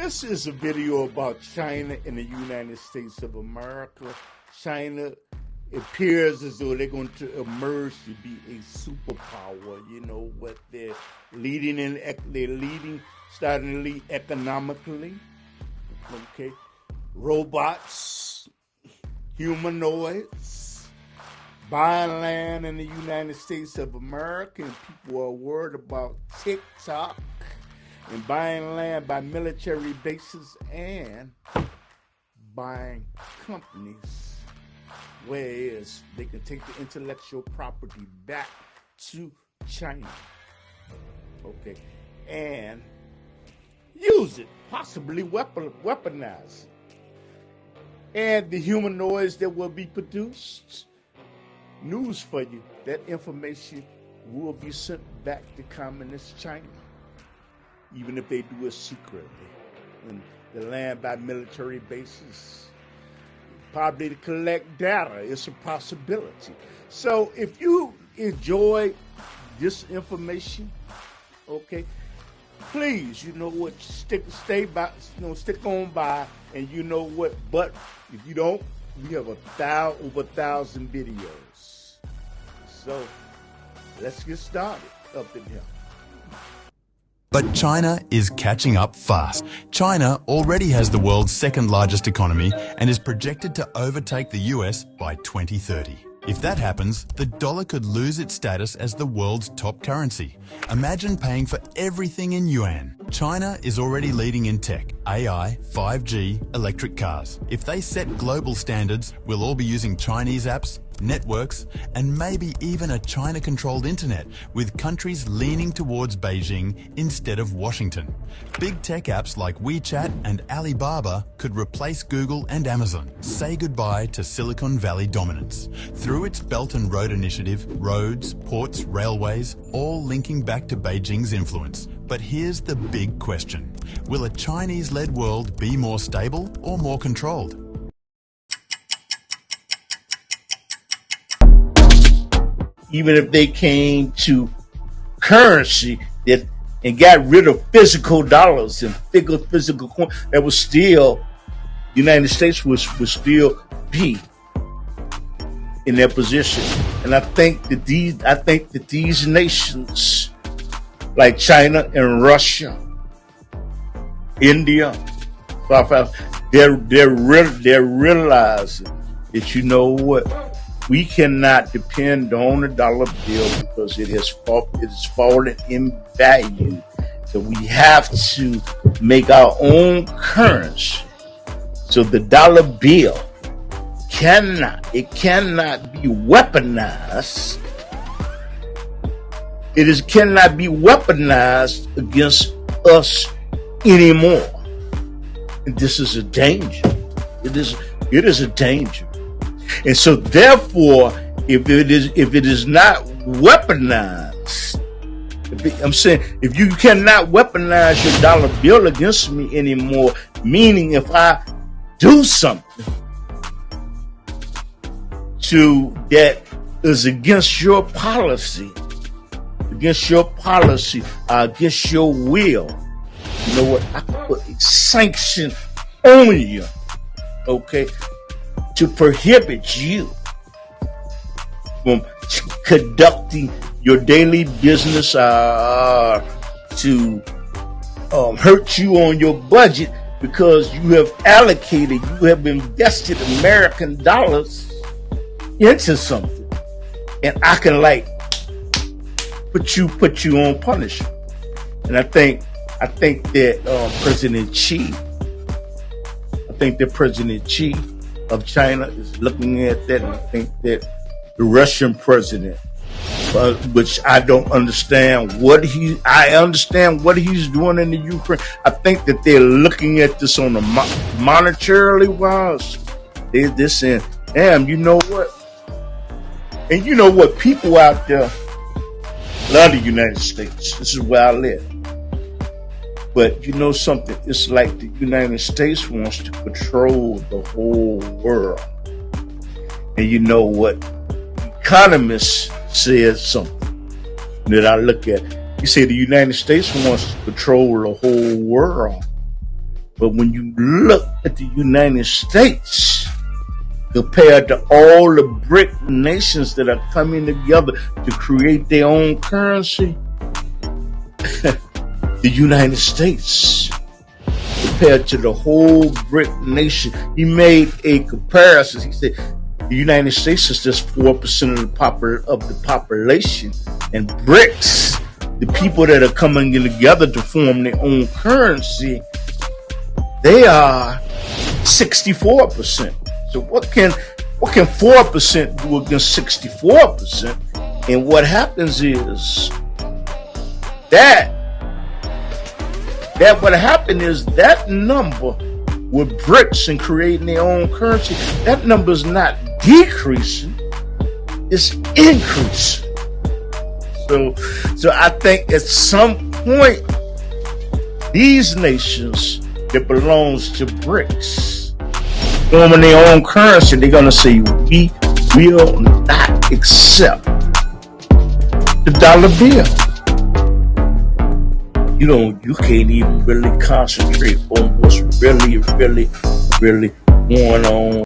This is a video about China and the United States of America. China appears as though they're going to emerge to be a superpower. You know what? They're starting to lead economically. Okay, robots, humanoids, buying land in the United States of America, and people are worried about TikTok and buying land by military bases and buying companies, whereas they can take the intellectual property back to China, okay, and use it, possibly weaponize it. And the humanoids that will be produced, news for you, that information will be sent back to communist China, even if they do it secretly. And the land by military bases, probably to collect data, it's a possibility. So if you enjoy this information, okay, please, you know what, stick on by, and you know what, but if you don't, we have over 1,000 videos. So let's get started up in here. But China is catching up fast. China already has the world's second largest economy and is projected to overtake the US by 2030. If that happens, the dollar could lose its status as the world's top currency. Imagine paying for everything in yuan. China is already leading in tech, AI, 5G, electric cars. If they set global standards, we'll all be using Chinese apps, networks, and maybe even a China-controlled internet, with countries leaning towards Beijing instead of Washington. Big tech apps like WeChat and Alibaba could replace Google and Amazon. Say goodbye to Silicon Valley dominance. Through its Belt and Road Initiative, roads, ports, railways, all linking back to Beijing's influence. But here's the big question. Will a Chinese-led world be more stable or more controlled? Even if they came to currency and got rid of physical dollars and physical coin, that was still, the United States would still be in their position. And I think that these nations like China and Russia, India, South Africa, they're realizing that, you know what, we cannot depend on the dollar bill because it has fallen in value. So we have to make our own currency. So the dollar bill cannot be weaponized. Cannot be weaponized against us anymore. And this is a danger. It is a danger. And so therefore, if it is not weaponized, I'm saying if you cannot weaponize your dollar bill against me anymore, meaning if I do something that is against your policy, against your will, you know what, I can put a sanction on you, okay, to prohibit you from conducting your daily business, to hurt you on your budget because you have invested American dollars into something, and I can put you on punishment. And I think that President Xi of China is looking at that, and I think that the Russian president, which I don't understand I understand what he's doing in the Ukraine. I think that they're looking at this on a monetarily wise. They're saying, damn, you know what? And you know what? People out there love the United States. This is where I live. But you know something? It's like the United States wants to control the whole world. And you know what? Economists said something that I look at. He said the United States wants to control the whole world. But when you look at the United States, compared to all the BRIC nations that are coming together to create their own currency, the United States, compared to the whole BRIC nation, he made a comparison. He said the United States is just 4% of the population, and BRICS, the people that are coming together to form their own currency, they are 64%. So what can 4% do against 64%? And what happens is that what happened is that number with BRICS and creating their own currency, that number is not decreasing, it's increasing. So I think at some point, these nations that belongs to BRICS, forming their own currency, they're gonna say, we will not accept the dollar bill. You can't even really concentrate on what's really going on.